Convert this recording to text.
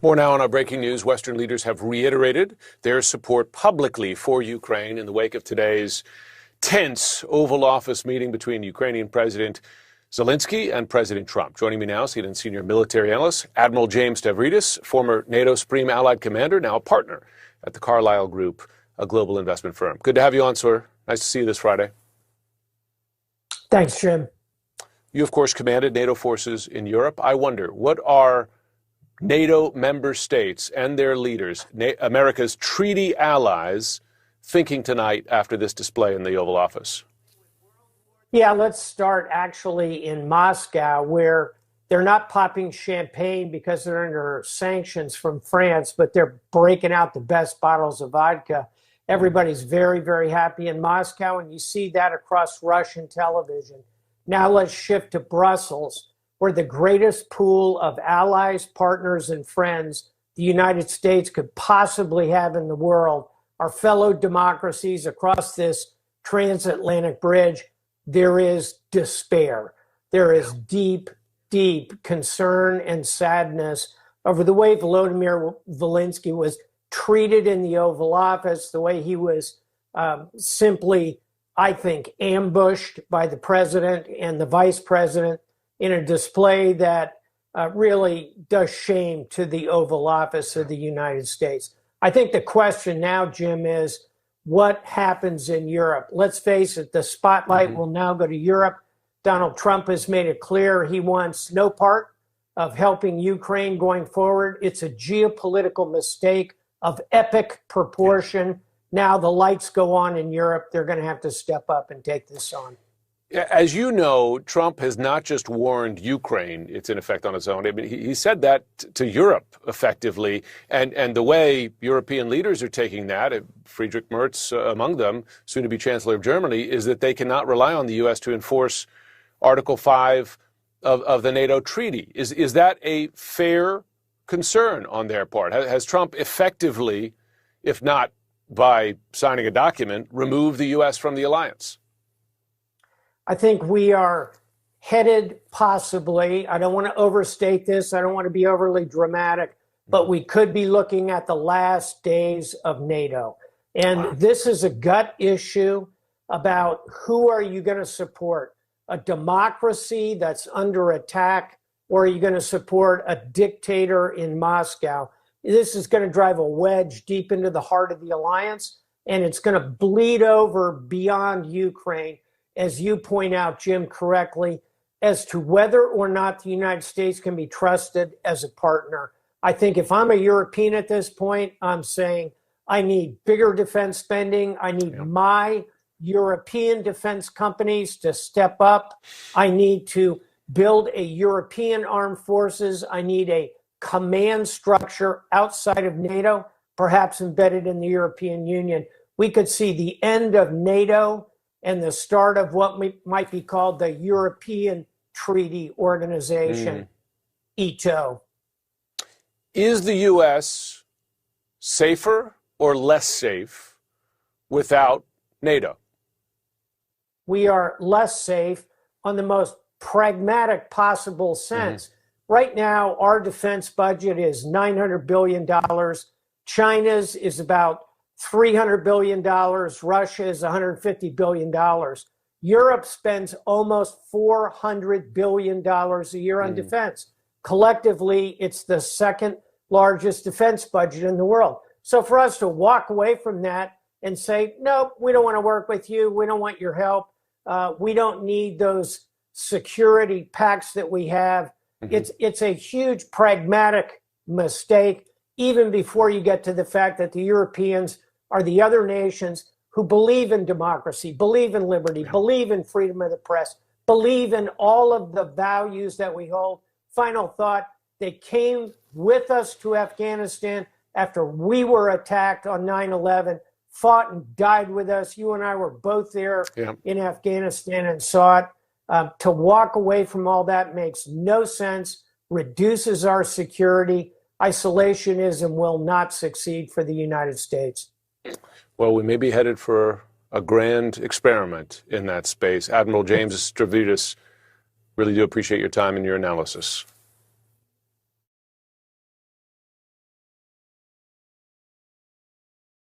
More now on our breaking news. Western leaders have reiterated their support publicly for Ukraine in the wake of today's tense Oval Office meeting between Ukrainian President Zelensky and President Trump. Joining me now, CNN senior military analyst Admiral James Stavridis, former NATO Supreme Allied Commander, now a partner at the Carlyle Group, a global investment firm. Good to have you on, sir. Nice to see you this Friday. Thanks, Jim. You, of course, commanded NATO forces in Europe. I wonder, what are NATO member states and their leaders, America's treaty allies, thinking tonight after this display in the Oval Office? Yeah, let's start actually in Moscow, where they're not popping champagne because they're under sanctions from France, but they're breaking out the best bottles of vodka. Everybody's very, very happy in Moscow, and you see that across Russian television. Now let's shift to Brussels, where the greatest pool of allies, partners, and friends the United States could possibly have in the world, our fellow democracies across this transatlantic bridge. There is despair. There is deep, deep concern and sadness over the way Volodymyr Zelensky was treated in the Oval Office, the way he was simply, I think, ambushed by the president and the vice president in a display that really does shame to the Oval Office of the United States. I think the question now, Jim, is what happens in Europe? Let's face it, the spotlight will now go to Europe. Donald Trump has made it clear he wants no part of helping Ukraine going forward. It's a geopolitical mistake of epic proportion. Now the lights go on in Europe. They're going to have to step up and take this on. As you know, Trump has not just warned Ukraine it's in effect on its own. I mean, he said that to Europe effectively. And the way European leaders are taking that, Friedrich Merz among them, soon to be Chancellor of Germany, is that they cannot rely on the U.S. to enforce Article 5 of the NATO treaty. Is that a fair concern on their part? Has Trump effectively, if not by signing a document, removed the U.S. from the alliance? I think we are headed possibly, I don't want to overstate this, I don't want to be overly dramatic, but we could be looking at the last days of NATO. And this is a gut issue about who are you going to support? A democracy that's under attack, or are you going to support a dictator in Moscow? This is going to drive a wedge deep into the heart of the alliance, and it's going to bleed over beyond Ukraine, as you point out, Jim, correctly, as to whether or not the United States can be trusted as a partner. I think if I'm a European at this point, I'm saying I need bigger defense spending. I need my European defense companies to step up. I need to build a European armed forces. I need a command structure outside of NATO, perhaps embedded in the European Union. We could see the end of NATO and the start of what might be called the European Treaty Organization, ETO. Is the U.S. safer or less safe without NATO? We are less safe on the most pragmatic possible sense. Right now, our defense budget is $900 billion. China's is about $300 billion. Russia is $150 billion. Europe spends almost $400 billion a year on defense. Collectively, it's the second largest defense budget in the world. So for us to walk away from that and say, no, we don't want to work with you. We don't want your help. We don't need those security pacts that we have. It's a huge pragmatic mistake, even before you get to the fact that the Europeans are the other nations who believe in democracy, believe in liberty, believe in freedom of the press, believe in all of the values that we hold. Final thought, they came with us to Afghanistan after we were attacked on 9/11, fought and died with us. You and I were both there in Afghanistan and saw it. To walk away from all that makes no sense, reduces our security. Isolationism will not succeed for the United States. Well, we may be headed for a grand experiment in that space. Admiral James Stavridis, really do appreciate your time and your analysis.